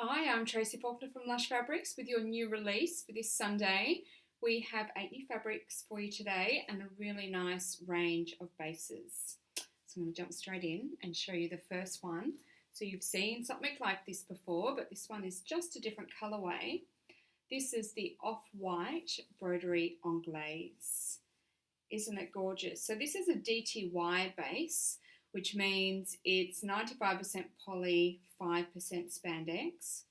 Hi, I'm Tracy Faulkner from Lush Fabrics with your new release for this Sunday. We have 8 new fabrics for you today and a really nice range of bases. So I'm going to jump straight in and show you the first one. So you've seen something like this before, but this one is just a different colourway. This is the off-white broderie anglaise. Isn't it gorgeous? So this is a DTY base, which means it's 95% poly, 5% spandex,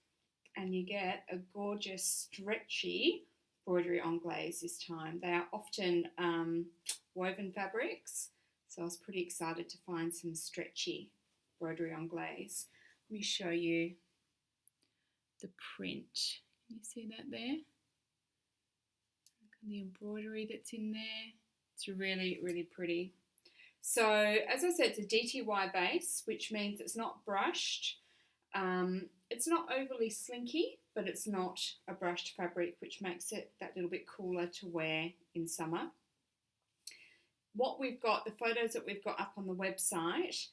and you get a gorgeous stretchy broderie anglaise this time. They are often woven fabrics, so I was pretty excited to find some stretchy broderie anglaise. Let me show you the print. Can you see that there? Look at the embroidery that's in there. It's really, really pretty. So, as I said, it's a DTY base, which means it's not brushed. It's not overly slinky, but it's not a brushed fabric, which makes it that little bit cooler to wear in summer. What we've got, the photos that we've got up on the website,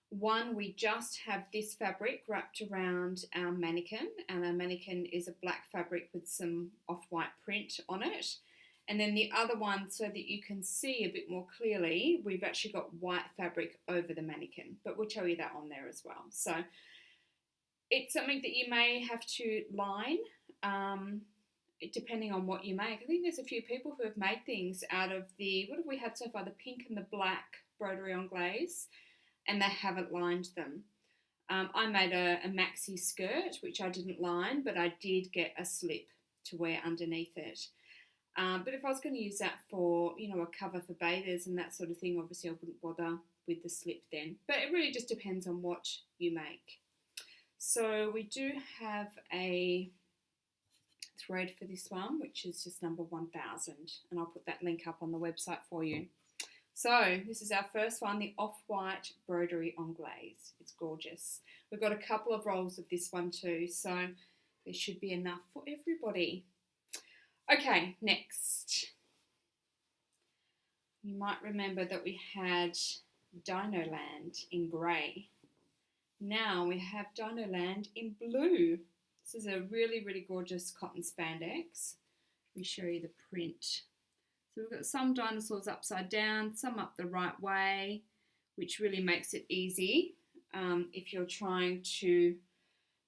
one, we just have this fabric wrapped around our mannequin, and our mannequin is a black fabric with some off-white print on it. And then the other one, so that you can see a bit more clearly, we've actually got white fabric over the mannequin, but we'll tell you that on there as well. So it's something that you may have to line, depending on what you make. I think there's a few people who have made things out of the, what have we had so far, the pink and the black broderie anglaise, and they haven't lined them. I made a maxi skirt, which I didn't line, but I did get a slip to wear underneath it. But if I was going to use that for, a cover for bathers and that sort of thing, obviously I wouldn't bother with the slip then. But it really just depends on what you make. So we do have a thread for this one, which is just number 1000. And I'll put that link up on the website for you. So this is our first one, the off-white broderie anglaise. It's gorgeous. We've got a couple of rolls of this one too, so there should be enough for everybody. Okay, next. You might remember that we had Dinoland in grey. Now we have Dinoland in blue. This is a really, really gorgeous cotton spandex. Let me show you the print. So we've got some dinosaurs upside down, some up the right way, which really makes it easy if you're trying to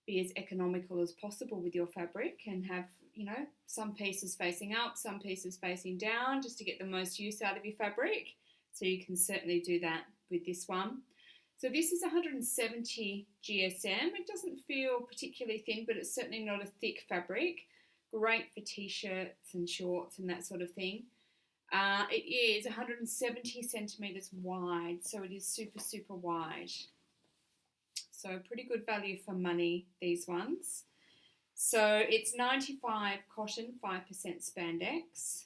be as economical as possible with your fabric and have, some pieces facing up, some pieces facing down, just to get the most use out of your fabric. So you can certainly do that with this one. So this is 170 GSM. It doesn't feel particularly thin, but it's certainly not a thick fabric. Great for t-shirts and shorts and that sort of thing. It is 170 centimetres wide, so it is super, super wide. So pretty good value for money, these ones. So it's 95 cotton, 5% spandex.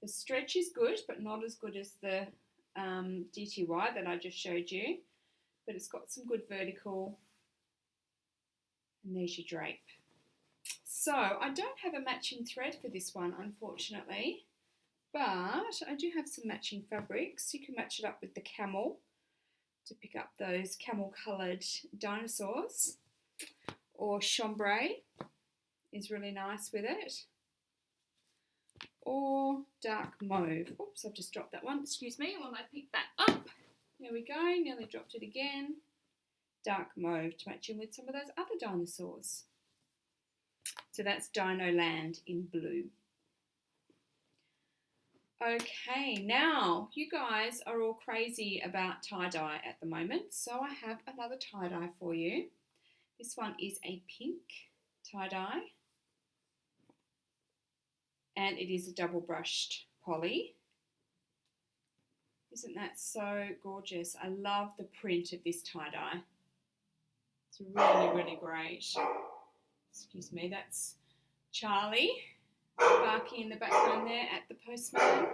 The stretch is good, but not as good as the DTY that I just showed you. But it's got some good vertical. And there's your drape. So I don't have a matching thread for this one, unfortunately. But I do have some matching fabrics. You can match it up with the camel to pick up those camel coloured dinosaurs, or chambray is really nice with it, or dark mauve. Oops, I've just dropped that one, excuse me, while I pick that up. There we go, nearly dropped it again. Dark mauve to match in with some of those other dinosaurs. So that's Dinoland in blue. Okay, now you guys are all crazy about tie-dye at the moment, so I have another tie-dye for you. This one is a pink tie-dye, and it is a double brushed poly. Isn't that so gorgeous? I love the print of this tie-dye. It's really, really great. Excuse me, that's Charlie barking in the background there at the postman.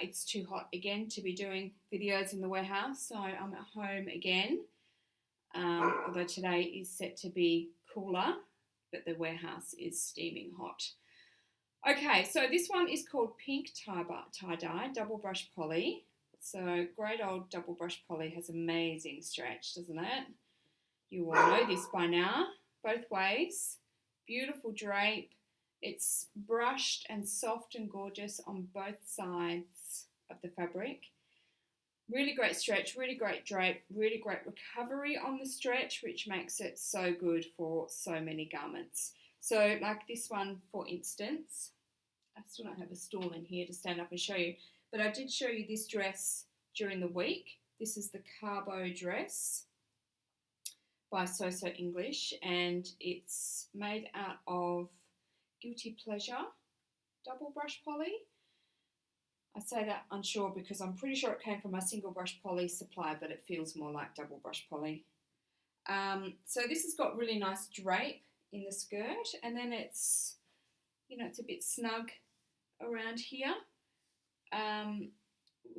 It's too hot again to be doing videos in the warehouse, so I'm at home again. Although today is set to be cooler, but the warehouse is steaming hot. Okay, so this one is called Pink Tie-Dye Double Brush Poly. So great old double brush poly has amazing stretch, doesn't it? You all know this by now. both ways. Beautiful drape. It's brushed and soft and gorgeous on both sides of the fabric. Really great stretch, really great drape, really great recovery on the stretch, which makes it so good for so many garments. So like this one, for instance, I still don't have a stool in here to stand up and show you, but I did show you this dress during the week. This is the Carbo dress by So English, and it's made out of Guilty Pleasure double brush poly. I say that unsure because I'm pretty sure it came from my single brush poly supply, but it feels more like double brush poly. So this has got really nice drape in the skirt, and then it's, you know, it's a bit snug around here.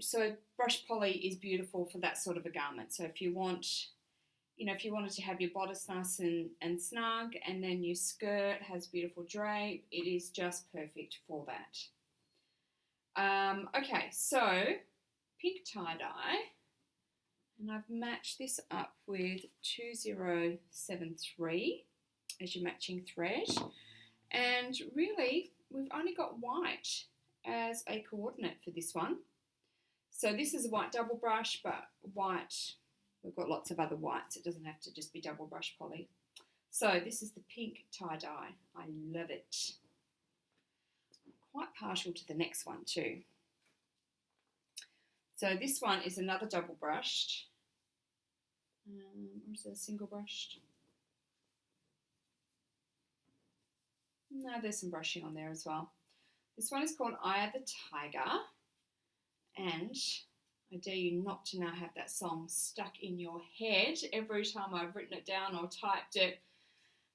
So brush poly is beautiful for that sort of a garment. So if you want, you know, if you wanted to have your bodice nice and snug, and then your skirt has beautiful drape, it is just perfect for that. Okay, so pink tie-dye, and I've matched this up with 2073 as your matching thread, and really we've only got white as a coordinate for this one. So this is a white double brush, but white, we've got lots of other whites, it doesn't have to just be double brush poly. So this is the pink tie-dye, I love it. Quite partial to the next one too. So this one is another double brushed. Or is it a single brushed? No, there's some brushing on there as well. This one is called Eye of the Tiger, and I dare you not to now have that song stuck in your head every time I've written it down or typed it.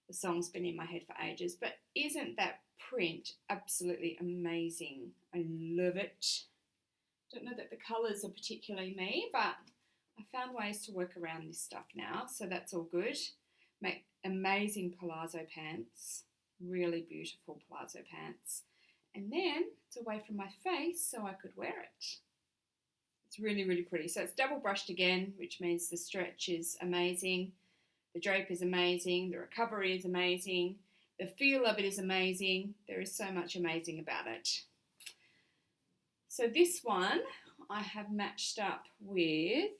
The song's been in my head for ages, but isn't that print absolutely amazing? I love it. Don't know that the colours are particularly me, but I found ways to work around this stuff now, so that's all good. Make amazing palazzo pants, really beautiful palazzo pants, and then it's away from my face so I could wear it. It's really, really pretty. So it's double brushed again, which means the stretch is amazing, the drape is amazing, the recovery is amazing, the feel of it is amazing. There is so much amazing about it. So this one I have matched up with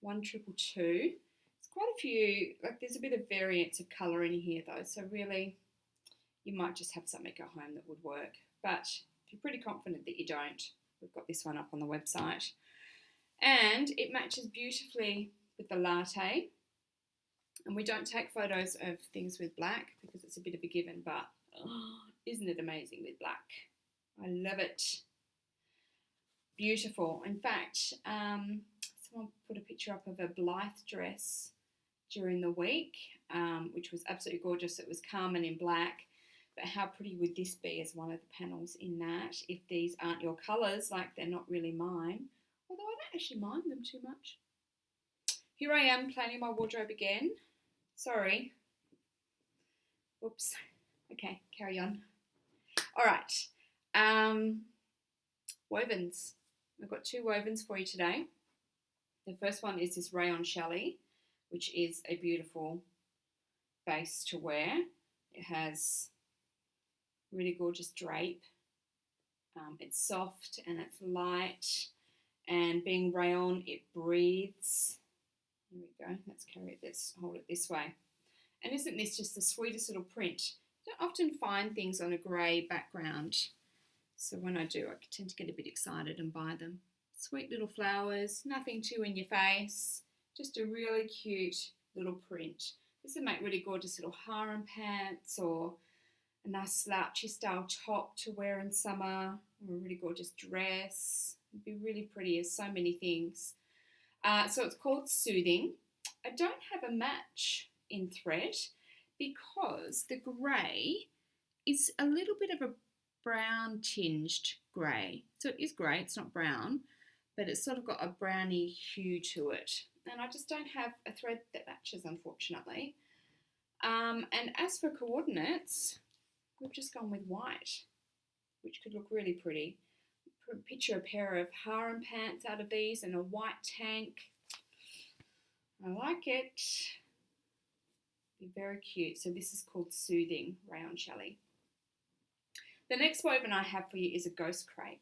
1222. It's quite a few, like there's a bit of variance of colour in here though, so really you might just have something at home that would work. But if you're pretty confident that you don't, we've got this one up on the website. And it matches beautifully with the latte. And we don't take photos of things with black because it's a bit of a given, but oh, isn't it amazing with black? I love it. Beautiful. In fact, someone put a picture up of a Blythe dress during the week, which was absolutely gorgeous. It was Carmen in black, but how pretty would this be as one of the panels in that if these aren't your colours, like they're not really mine, although I don't actually mind them too much. Here I am planning my wardrobe again. Sorry. Oops. Okay, carry on. All right. Wovens. I've got two wovens for you today. The first one is this Rayon Shelly, which is a beautiful base to wear. It has really gorgeous drape. It's soft and it's light, and being rayon, it breathes. Here we go. Let's carry it. Let's hold it this way. And isn't this just the sweetest little print? You don't often find things on a grey background, so when I do, I tend to get a bit excited and buy them. Sweet little flowers, nothing too in your face, just a really cute little print. This would make really gorgeous little harem pants, or a nice slouchy style top to wear in summer, or a really gorgeous dress. It'd be really pretty as so many things. So it's called Soothing. I don't have a match in thread because the grey is a little bit of a brown tinged grey. So it is grey, it's not brown, but it's sort of got a browny hue to it. And I just don't have a thread that matches, unfortunately. And as for coordinates, we've just gone with white, which could look really pretty. Picture a pair of harem pants out of these and a white tank. I like it. Be very cute. So this is called Soothing Rayon Shelly. The next woven I have for you is a ghost crepe.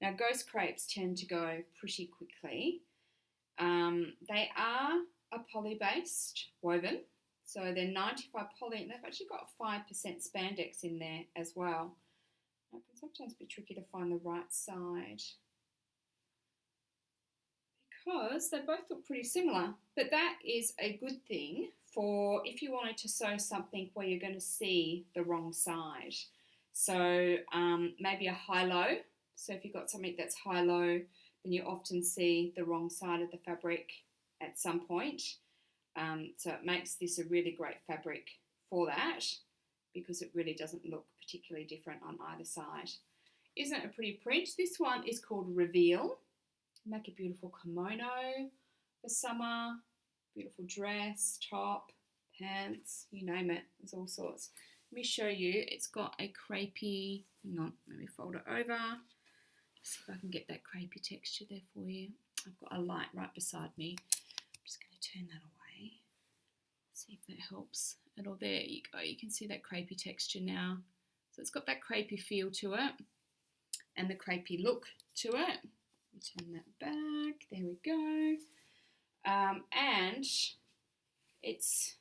Now ghost crepes tend to go pretty quickly. They are a poly-based woven. So they're 95 poly, and they've actually got 5% spandex in there as well. It can sometimes be tricky to find the right side because they both look pretty similar. But that is a good thing for if you wanted to sew something where you're going to see the wrong side. So maybe a high-low. So if you've got something that's high-low, then you often see the wrong side of the fabric at some point. So it makes this a really great fabric for that because it really doesn't look particularly different on either side. Isn't it a pretty print? This one is called Reveal. Make a beautiful kimono for summer, beautiful dress, top, pants, you name it. There's all sorts. Let me show you. It's got a crepey, hang on, let me fold it over. See if I can get that crepey texture there for you. I've got a light right beside me. I'm just going to turn that away. See if that helps at all. There you go. You can see that crepey texture now. So it's got that crepey feel to it and the crepey look to it. Turn that back. There we go. And it's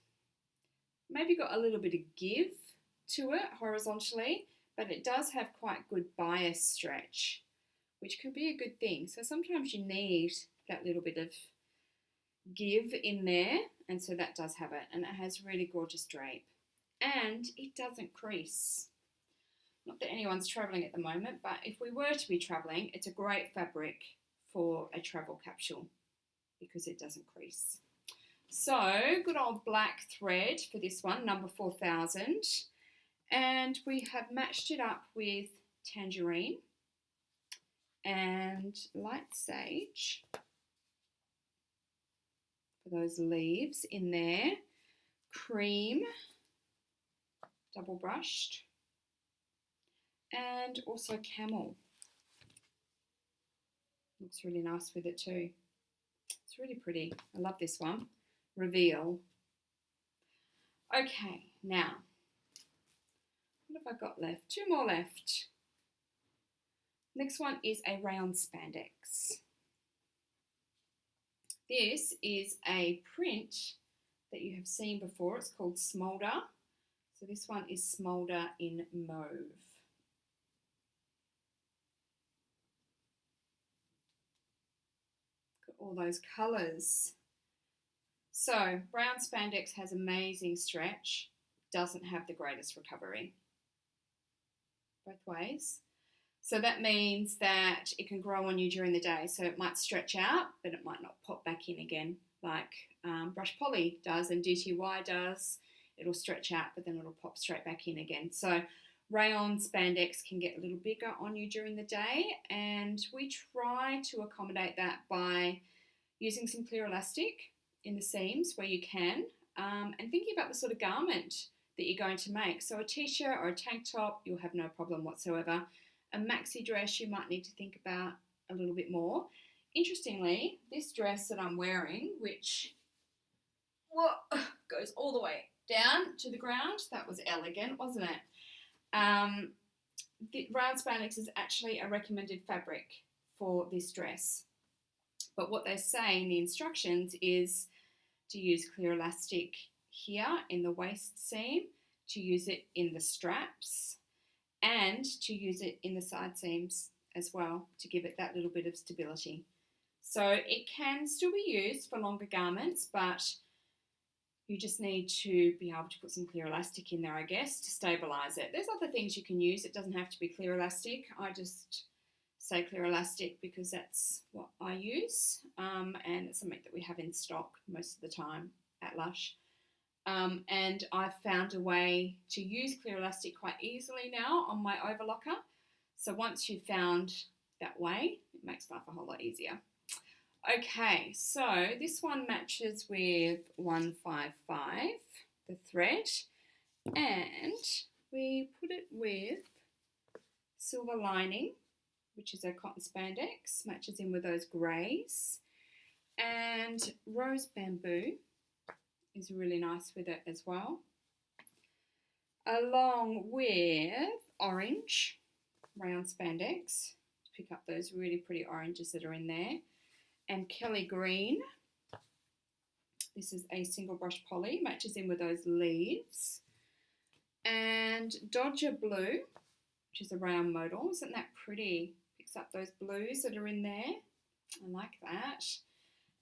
maybe got a little bit of give to it horizontally, but it does have quite good bias stretch, which could be a good thing. So sometimes you need that little bit of give in there, and so that does have it, and it has really gorgeous drape, and it doesn't crease. Not that anyone's travelling at the moment, but if we were to be travelling, it's a great fabric for a travel capsule because it doesn't crease. So good old black thread for this one, number 4000, and we have matched it up with tangerine and light sage for those leaves in there, cream, double brushed, and also camel. Looks really nice with it too. It's really pretty. I love this one. Reveal. Okay, now, what have I got left? Two more left. Next one is a Rayon Spandex. This is a print that you have seen before. It's called Smolder. So this one is Smolder in Mauve. Got all those colours. So brown spandex has amazing stretch, doesn't have the greatest recovery. Both ways. So that means that it can grow on you during the day. So it might stretch out, but it might not pop back in again like Brush Poly does and DTY does. It'll stretch out, but then it'll pop straight back in again. So Rayon Spandex can get a little bigger on you during the day, and we try to accommodate that by using some clear elastic in the seams where you can, and thinking about the sort of garment that you're going to make. So a t-shirt or a tank top, you'll have no problem whatsoever. A maxi dress, you might need to think about a little bit more. Interestingly, this dress that I'm wearing, which goes all the way down to the ground, that was elegant, wasn't it? The Rayon Spandex is actually a recommended fabric for this dress. But what they say in the instructions is to use clear elastic here in the waist seam, to use it in the straps, and to use it in the side seams as well to give it that little bit of stability. So it can still be used for longer garments, but you just need to be able to put some clear elastic in there, I guess, to stabilise it. There's other things you can use. It doesn't have to be clear elastic. I just say clear elastic because that's what I use, and it's something that we have in stock most of the time at Lush. And I've found a way to use clear elastic quite easily now on my overlocker. So once you've found that way, it makes life a whole lot easier. Okay, so this one matches with 155, the thread, and we put it with silver lining, which is our cotton spandex, matches in with those greys, and rose bamboo is really nice with it as well. Along with orange, Rayon Spandex, to pick up those really pretty oranges that are in there. And Kelly Green. This is a single brush poly, matches in with those leaves. And Dodger Blue, which is a Rayon modal. Isn't that pretty? Picks up those blues that are in there. I like that.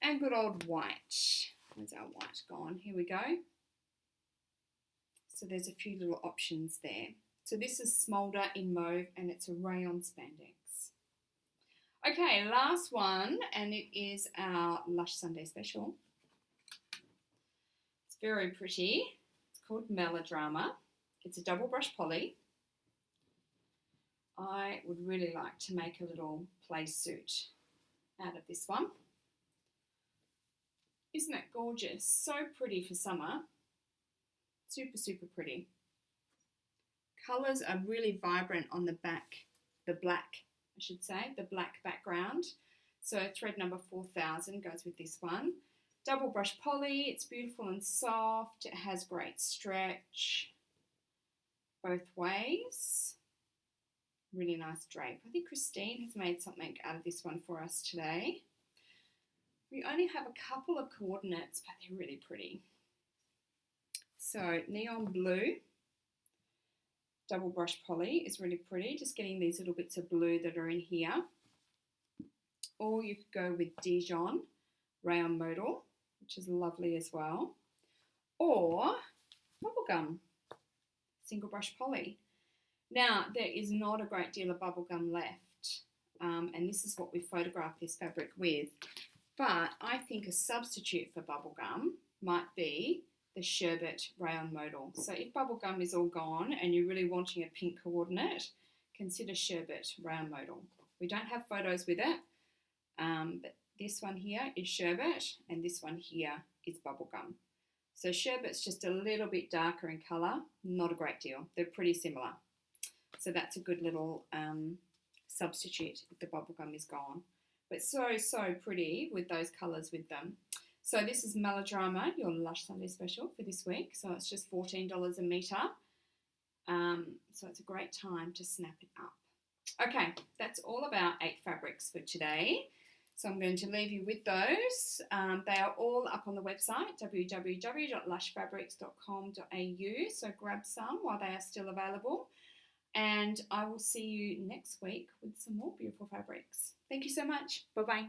And good old white. Where's our white gone? Here we go. So there's a few little options there. So this is Smolder in mauve and it's a Rayon Spandex. Okay, last one, and it is our Lush Sunday Special. It's very pretty. It's called Melodrama. It's a double brush poly. I would really like to make a little play suit out of this one. Isn't it gorgeous? So pretty for summer. Super, super pretty. Colours are really vibrant on the back, the black, I should say, the black background. So thread number 4000 goes with this one. Double brush poly, it's beautiful and soft. It has great stretch both ways. Really nice drape. I think Christine has made something out of this one for us today. We only have a couple of coordinates, but they're really pretty. So neon blue, double brush poly is really pretty. Just getting these little bits of blue that are in here. Or you could go with Dijon Rayon modal, which is lovely as well. Or bubblegum, single brush poly. Now, there is not a great deal of bubblegum left, and this is what we photographed this fabric with. But I think a substitute for bubblegum might be the sherbet Rayon modal. So if bubblegum is all gone and you're really wanting a pink coordinate, consider sherbet Rayon modal. We don't have photos with it, but this one here is sherbet and this one here is bubblegum. So sherbet's just a little bit darker in colour, not a great deal. They're pretty similar. So that's a good little substitute if the bubblegum is gone. But so, so pretty with those colours with them. So this is Melodrama, your Lush Sunday Special for this week. So it's just $14 a metre. So it's a great time to snap it up. Okay, that's all of our 8 fabrics for today. So I'm going to leave you with those. They are all up on the website, www.lushfabrics.com.au. So grab some while they are still available. And I will see you next week with some more beautiful fabrics. Thank you so much. Bye-bye.